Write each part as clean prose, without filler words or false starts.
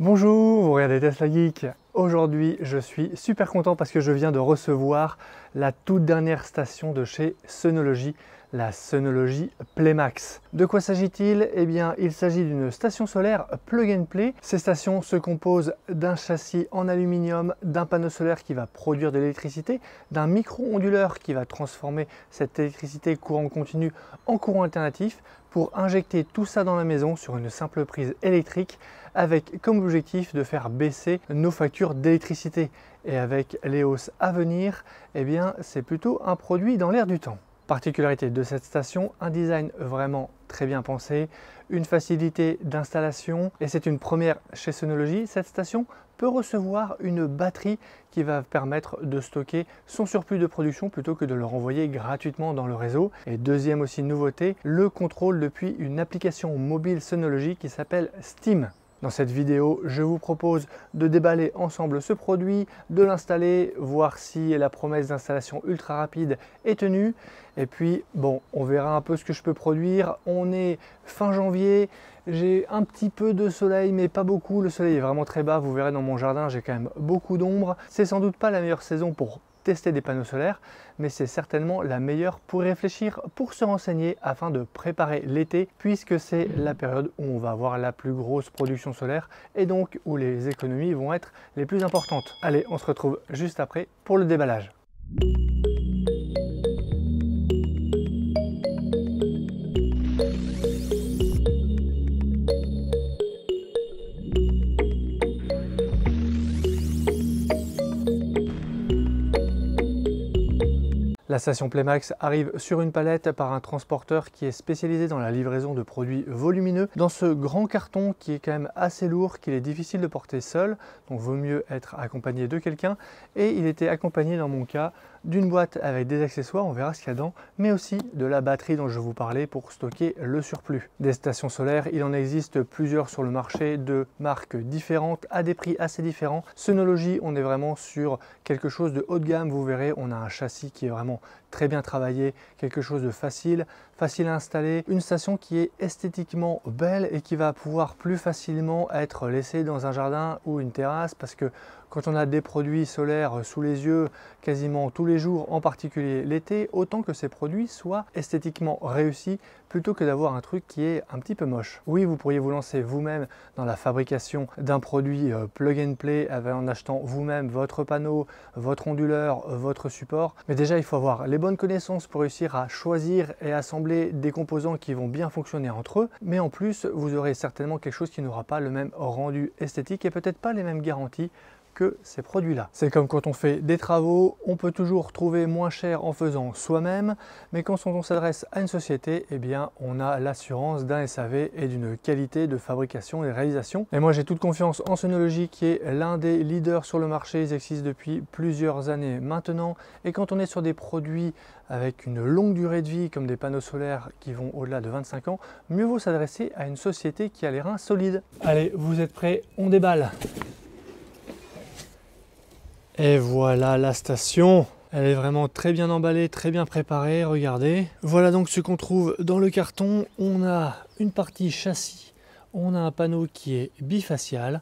Bonjour, vous regardez Tesla Geek. Aujourd'hui, je suis super content parce que je viens de recevoir la toute dernière station de chez Synology, la Synology Playmax. De quoi s'agit-il? Eh bien, il s'agit d'une station solaire plug and play. Ces stations se composent d'un châssis en aluminium, d'un panneau solaire qui va produire de l'électricité, d'un micro-onduleur qui va transformer cette électricité courant continu en courant alternatif pour injecter tout ça dans la maison sur une simple prise électrique avec comme objectif de faire baisser nos factures d'électricité. Et avec les hausses à venir, eh bien, c'est plutôt un produit dans l'air du temps. Particularité de cette station, un design vraiment très bien pensé, une facilité d'installation et c'est une première chez Synology. Cette station peut recevoir une batterie qui va permettre de stocker son surplus de production plutôt que de le renvoyer gratuitement dans le réseau. Et deuxième aussi nouveauté, le contrôle depuis une application mobile Synology qui s'appelle Steam. Dans cette vidéo, je vous propose de déballer ensemble ce produit, de l'installer, voir si la promesse d'installation ultra rapide est tenue. Et puis, bon, on verra un peu ce que je peux produire. On est fin janvier, j'ai un petit peu de soleil, mais pas beaucoup. Le soleil est vraiment très bas, vous verrez dans mon jardin, j'ai quand même beaucoup d'ombre. C'est sans doute pas la meilleure saison pour tester des panneaux solaires, mais c'est certainement la meilleure pour réfléchir, pour se renseigner afin de préparer l'été, puisque c'est la période où on va avoir la plus grosse production solaire et donc où les économies vont être les plus importantes. Allez, on se retrouve juste après pour le déballage. La station Playmax arrive sur une palette par un transporteur qui est spécialisé dans la livraison de produits volumineux. Dans ce grand carton qui est quand même assez lourd, qu'il est difficile de porter seul, donc vaut mieux être accompagné de quelqu'un. Et il était accompagné dans mon cas d'une boîte avec des accessoires, on verra ce qu'il y a dedans, mais aussi de la batterie dont je vous parlais pour stocker le surplus. Des stations solaires, il en existe plusieurs sur le marché de marques différentes à des prix assez différents. Synology, on est vraiment sur quelque chose de haut de gamme, vous verrez, on a un châssis qui est vraiment très bien travaillé, quelque chose de facile à installer, une station qui est esthétiquement belle et qui va pouvoir plus facilement être laissée dans un jardin ou une terrasse, parce que quand on a des produits solaires sous les yeux quasiment tous les jours, en particulier l'été, autant que ces produits soient esthétiquement réussis plutôt que d'avoir un truc qui est un petit peu moche. Oui, vous pourriez vous lancer vous-même dans la fabrication d'un produit plug and play en achetant vous-même votre panneau, votre onduleur, votre support, mais déjà il faut avoir les bonnes connaissances pour réussir à choisir et assembler des composants qui vont bien fonctionner entre eux, mais en plus vous aurez certainement quelque chose qui n'aura pas le même rendu esthétique et peut-être pas les mêmes garanties que ces produits-là. C'est comme quand on fait des travaux, on peut toujours trouver moins cher en faisant soi-même, mais quand on s'adresse à une société, eh bien on a l'assurance d'un SAV et d'une qualité de fabrication et de réalisation. Et moi j'ai toute confiance en Synology qui est l'un des leaders sur le marché, ils existent depuis plusieurs années maintenant, et quand on est sur des produits avec une longue durée de vie comme des panneaux solaires qui vont au-delà de 25 ans, mieux vaut s'adresser à une société qui a les reins solides. Allez, vous êtes prêts? On déballe. Et voilà la station, elle est vraiment très bien emballée, très bien préparée, regardez. Voilà donc ce qu'on trouve dans le carton. On a une partie châssis, on a un panneau qui est bifacial,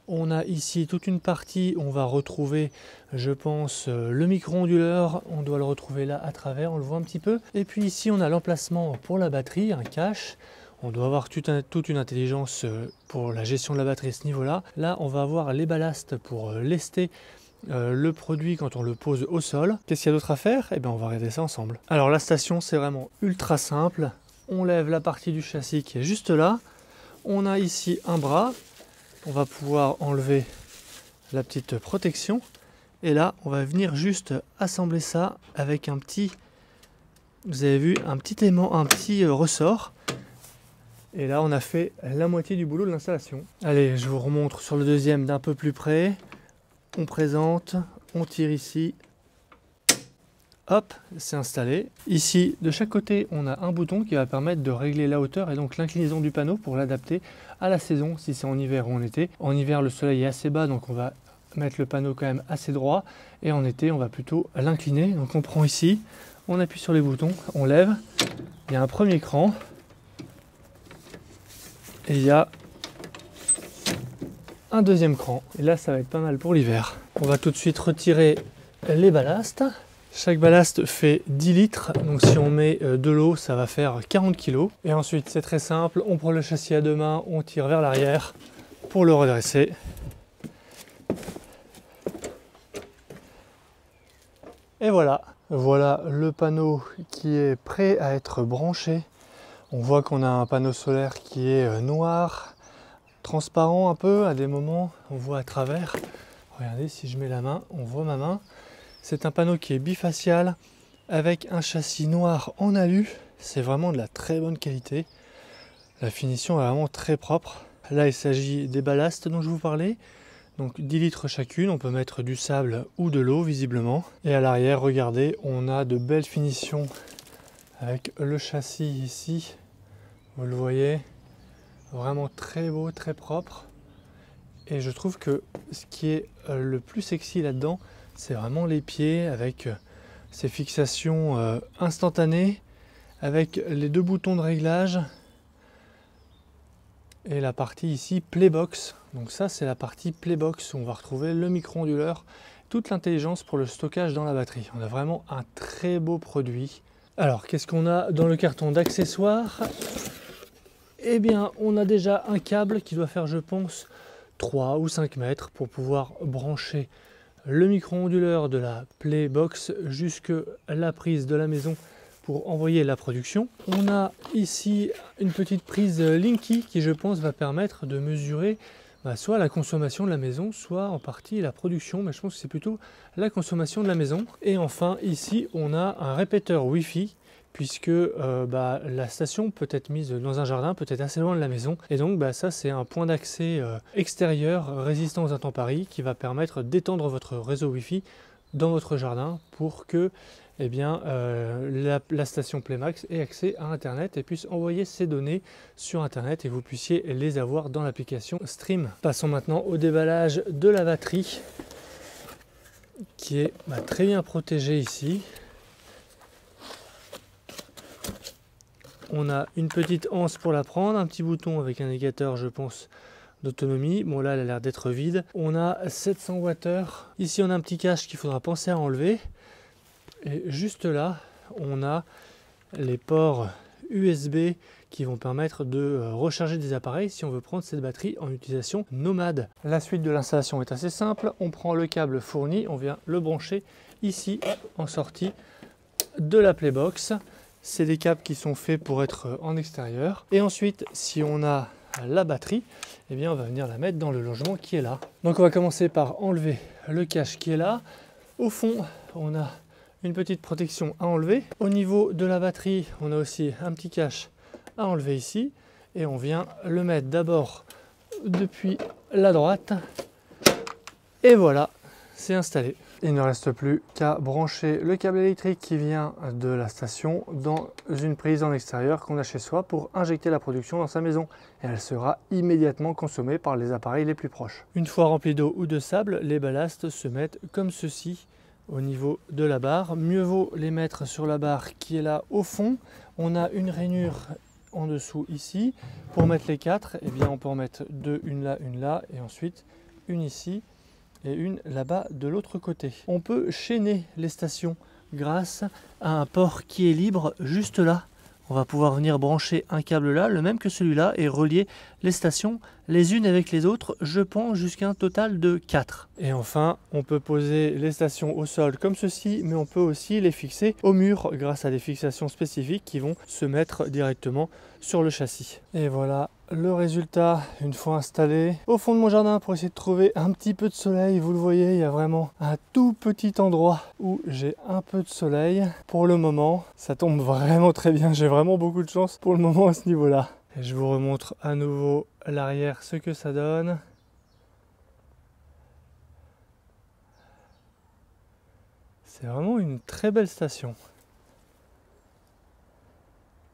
on a ici toute une partie, on va retrouver, je pense, le micro-onduleur, on doit le retrouver là à travers, on le voit un petit peu. Et puis ici on a l'emplacement pour la batterie, un cache. On doit avoir toute une intelligence pour la gestion de la batterie à ce niveau-là. Là, on va avoir les ballasts pour lester le produit quand on le pose au sol. Qu'est-ce qu'il y a d'autre à faire? Eh bien on va regarder ça ensemble. Alors la station c'est vraiment ultra simple. On lève la partie du châssis qui est juste là. On a ici un bras. On va pouvoir enlever la petite protection. Et là on va venir juste assembler ça avec un petit, vous avez vu, un petit aimant, un petit ressort. Et là on a fait la moitié du boulot de l'installation. Allez, je vous remontre sur le deuxième d'un peu plus près. On présente, on tire ici, hop, c'est installé. Ici, de chaque côté, on a un bouton qui va permettre de régler la hauteur et donc l'inclinaison du panneau pour l'adapter à la saison, si c'est en hiver ou en été. En hiver, le soleil est assez bas, donc on va mettre le panneau quand même assez droit. Et en été, on va plutôt l'incliner. Donc on prend ici, on appuie sur les boutons, on lève. Il y a un premier cran. Et il y a un deuxième cran. Et là, ça va être pas mal pour l'hiver. On va tout de suite retirer les ballastes. Chaque ballast fait 10 litres, donc si on met de l'eau, ça va faire 40 kg. Et ensuite, c'est très simple, on prend le châssis à deux mains, on tire vers l'arrière pour le redresser. Et voilà, voilà le panneau qui est prêt à être branché. On voit qu'on a un panneau solaire qui est noir, transparent un peu à des moments, on voit à travers. Regardez, si je mets la main, on voit ma main. C'est un panneau qui est bifacial avec un châssis noir en alu. C'est vraiment de la très bonne qualité. La finition est vraiment très propre. Là, il s'agit des ballastes dont je vous parlais. Donc 10 litres chacune, on peut mettre du sable ou de l'eau visiblement. Et à l'arrière, regardez, on a de belles finitions avec le châssis ici. Vous le voyez, vraiment très beau, très propre. Et je trouve que ce qui est le plus sexy là-dedans, c'est vraiment les pieds avec ces fixations instantanées, avec les deux boutons de réglage et la partie ici Playbox. Donc ça, c'est la partie Playbox où on va retrouver le micro-onduleur, toute l'intelligence pour le stockage dans la batterie. On a vraiment un très beau produit. Alors, qu'est-ce qu'on a dans le carton d'accessoires? Eh bien, on a déjà un câble qui doit faire, je pense, 3 ou 5 mètres pour pouvoir brancher le micro-onduleur de la Playbox jusque la prise de la maison pour envoyer la production. On a ici une petite prise Linky qui, je pense, va permettre de mesurer soit la consommation de la maison, soit en partie la production, mais je pense que c'est plutôt la consommation de la maison. Et enfin, ici, on a un répéteur Wi-Fi puisque la station peut être mise dans un jardin, peut être assez loin de la maison. Et donc ça, c'est un point d'accès extérieur résistant aux intempéries qui va permettre d'étendre votre réseau Wi-Fi dans votre jardin pour que la station Playmax ait accès à Internet et puisse envoyer ses données sur Internet et vous puissiez les avoir dans l'application Stream. Passons maintenant au déballage de la batterie qui est très bien protégée ici. On a une petite anse pour la prendre, un petit bouton avec un indicateur, je pense, d'autonomie. Bon, là, elle a l'air d'être vide. On a 700 Wh. Ici, on a un petit cache qu'il faudra penser à enlever. Et juste là, on a les ports USB qui vont permettre de recharger des appareils si on veut prendre cette batterie en utilisation nomade. La suite de l'installation est assez simple. On prend le câble fourni, on vient le brancher ici en sortie de la Playbox. C'est des câbles qui sont faits pour être en extérieur. Et ensuite, si on a la batterie, eh bien on va venir la mettre dans le logement qui est là. Donc on va commencer par enlever le cache qui est là. Au fond, on a une petite protection à enlever. Au niveau de la batterie, on a aussi un petit cache à enlever ici. Et on vient le mettre d'abord depuis la droite. Et voilà, c'est installé. Il ne reste plus qu'à brancher le câble électrique qui vient de la station dans une prise en extérieur qu'on a chez soi pour injecter la production dans sa maison. Et elle sera immédiatement consommée par les appareils les plus proches. Une fois remplis d'eau ou de sable, les ballasts se mettent comme ceci au niveau de la barre. Mieux vaut les mettre sur la barre qui est là au fond. On a une rainure en dessous ici. Pour mettre les 4, eh bien on peut en mettre deux, une là et ensuite une ici et une là-bas de l'autre côté. On peut chaîner les stations grâce à un port qui est libre juste là. On va pouvoir venir brancher un câble là, le même que celui-là, et relier les stations les unes avec les autres, je pense jusqu'à un total de 4. Et enfin, on peut poser les stations au sol comme ceci, mais on peut aussi les fixer au mur grâce à des fixations spécifiques qui vont se mettre directement sur le châssis. Et voilà le résultat une fois installé au fond de mon jardin pour essayer de trouver un petit peu de soleil. Vous le voyez, il y a vraiment un tout petit endroit où j'ai un peu de soleil. Pour le moment, ça tombe vraiment très bien. J'ai vraiment beaucoup de chance pour le moment à ce niveau-là. Et je vous remontre à nouveau l'arrière, ce que ça donne. C'est vraiment une très belle station.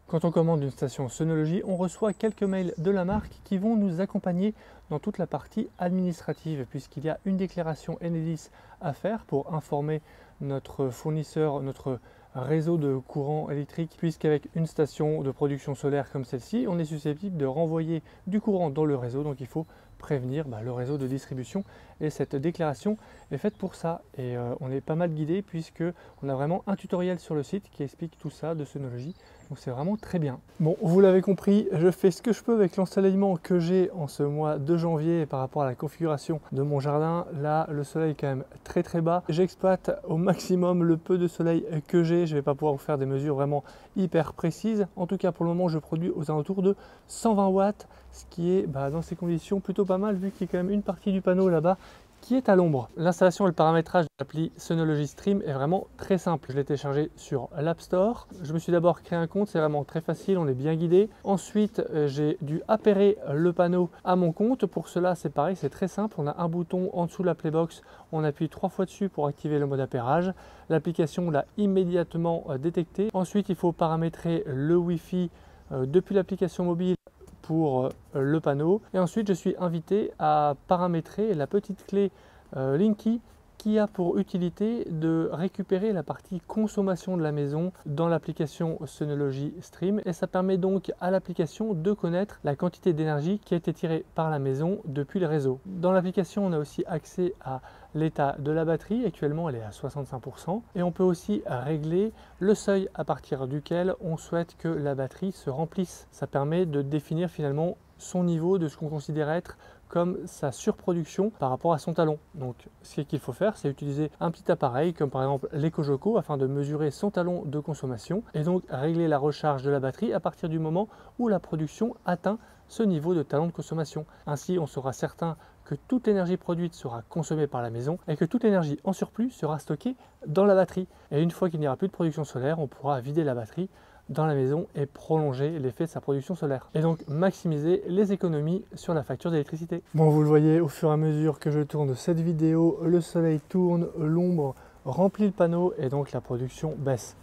Quand on commande une station Sonology, on reçoit quelques mails de la marque qui vont nous accompagner dans toute la partie administrative, puisqu'il y a une déclaration Enedis à faire pour informer notre fournisseur, notre réseau de courant électrique, puisqu'avec une station de production solaire comme celle-ci, on est susceptible de renvoyer du courant dans le réseau, donc il faut prévenir le réseau de distribution. Et cette déclaration est faite pour ça. Et on est pas mal guidé puisque on a vraiment un tutoriel sur le site qui explique tout ça de Sonology. Donc c'est vraiment très bien. Bon, vous l'avez compris, je fais ce que je peux avec l'ensoleillement que j'ai en ce mois de janvier par rapport à la configuration de mon jardin. Là, le soleil est quand même très bas. J'exploite au maximum le peu de soleil que j'ai. Je ne vais pas pouvoir vous faire des mesures vraiment hyper précises. En tout cas, pour le moment, je produis aux alentours de 120 watts, ce qui est dans ces conditions plutôt pas mal vu qu'il y a quand même une partie du panneau là-bas qui est à l'ombre. L'installation et le paramétrage de l'appli Sonology Stream est vraiment très simple. Je l'ai téléchargé sur l'App Store. Je me suis d'abord créé un compte, c'est vraiment très facile, on est bien guidé. Ensuite, j'ai dû appairer le panneau à mon compte. Pour cela, c'est pareil, c'est très simple. On a un bouton en dessous de la Playbox, on appuie 3 fois dessus pour activer le mode appairage. L'application l'a immédiatement détecté. Ensuite, il faut paramétrer le Wi-Fi depuis l'application mobile pour le panneau. Et ensuite, je suis invité à paramétrer la petite clé Linky qui a pour utilité de récupérer la partie consommation de la maison dans l'application Sonology Stream. Et ça permet donc à l'application de connaître la quantité d'énergie qui a été tirée par la maison depuis le réseau. Dans l'application, on a aussi accès à l'état de la batterie. Actuellement, elle est à 65%. Et on peut aussi régler le seuil à partir duquel on souhaite que la batterie se remplisse. Ça permet de définir finalement son niveau de ce qu'on considère être comme sa surproduction par rapport à son talon. Donc ce qu'il faut faire, c'est utiliser un petit appareil comme par exemple l'EcoJoco afin de mesurer son talon de consommation et donc régler la recharge de la batterie à partir du moment où la production atteint ce niveau de talon de consommation. Ainsi, on sera certain que toute l'énergie produite sera consommée par la maison et que toute l'énergie en surplus sera stockée dans la batterie. Et une fois qu'il n'y aura plus de production solaire, on pourra vider la batterie dans la maison et prolonger l'effet de sa production solaire et donc maximiser les économies sur la facture d'électricité. Bon, vous le voyez, au fur et à mesure que je tourne cette vidéo, le soleil tourne, l'ombre remplit le panneau et donc la production baisse.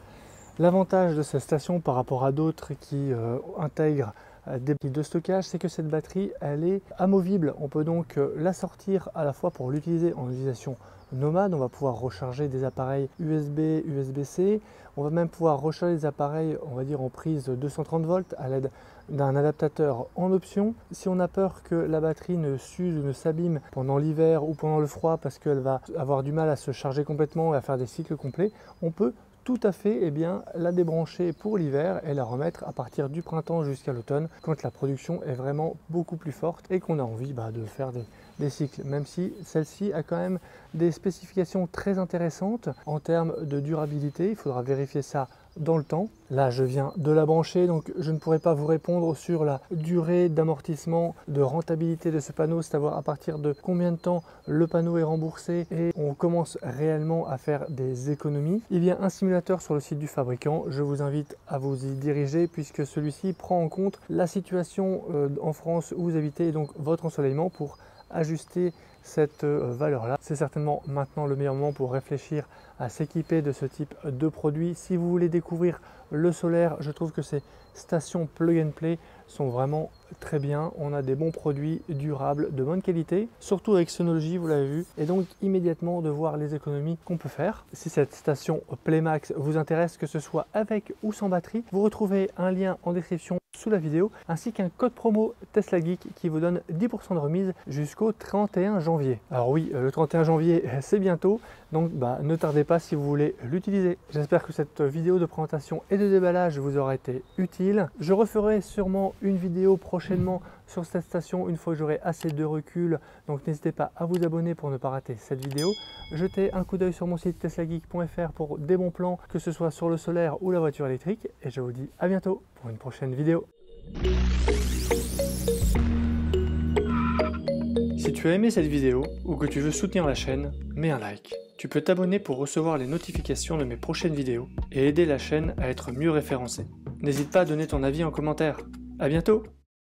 L'avantage de cette station par rapport à d'autres qui intègrent des piles de stockage, c'est que cette batterie elle est amovible. On peut donc la sortir à la fois pour l'utiliser en utilisation nomade. On va pouvoir recharger des appareils USB, USB-C. On va même pouvoir recharger des appareils, on va dire en prise 230 volts à l'aide d'un adaptateur en option. Si on a peur que la batterie ne s'use ou ne s'abîme pendant l'hiver ou pendant le froid parce qu'elle va avoir du mal à se charger complètement et à faire des cycles complets, on peut tout à fait la débrancher pour l'hiver et la remettre à partir du printemps jusqu'à l'automne quand la production est vraiment beaucoup plus forte et qu'on a envie de faire des cycles, même si celle-ci a quand même des spécifications très intéressantes en termes de durabilité. Il faudra vérifier ça dans le temps. Là, je viens de la brancher, donc je ne pourrai pas vous répondre sur la durée d'amortissement, de rentabilité de ce panneau, c'est-à-dire à partir de combien de temps le panneau est remboursé et on commence réellement à faire des économies. Il y a un simulateur sur le site du fabricant, je vous invite à vous y diriger puisque celui-ci prend en compte la situation en France où vous habitez et donc votre ensoleillement pour ajuster cette valeur-là. C'est certainement maintenant le meilleur moment pour réfléchir à s'équiper de ce type de produit. Si vous voulez découvrir le solaire, je trouve que ces stations plug and play sont vraiment très bien. On a des bons produits durables, de bonne qualité, surtout avec Sonology, vous l'avez vu, et donc immédiatement de voir les économies qu'on peut faire. Si cette station Playmax vous intéresse, que ce soit avec ou sans batterie, vous retrouvez un lien en description sous la vidéo, ainsi qu'un code promo Tesla Geek qui vous donne 10% de remise jusqu'au 31 janvier. Alors oui, le 31 janvier, c'est bientôt, donc ne tardez pas si vous voulez l'utiliser. J'espère que cette vidéo de présentation et de déballage vous aura été utile. Je referai sûrement une vidéo prochainement sur cette station une fois que j'aurai assez de recul, donc n'hésitez pas à vous abonner pour ne pas rater cette vidéo. Jetez un coup d'œil sur mon site teslageek.fr pour des bons plans, que ce soit sur le solaire ou la voiture électrique, et je vous dis à bientôt pour une prochaine vidéo. Si tu as aimé cette vidéo ou que tu veux soutenir la chaîne, mets un like. Tu peux t'abonner pour recevoir les notifications de mes prochaines vidéos et aider la chaîne à être mieux référencée. N'hésite pas à donner ton avis en commentaire. À bientôt!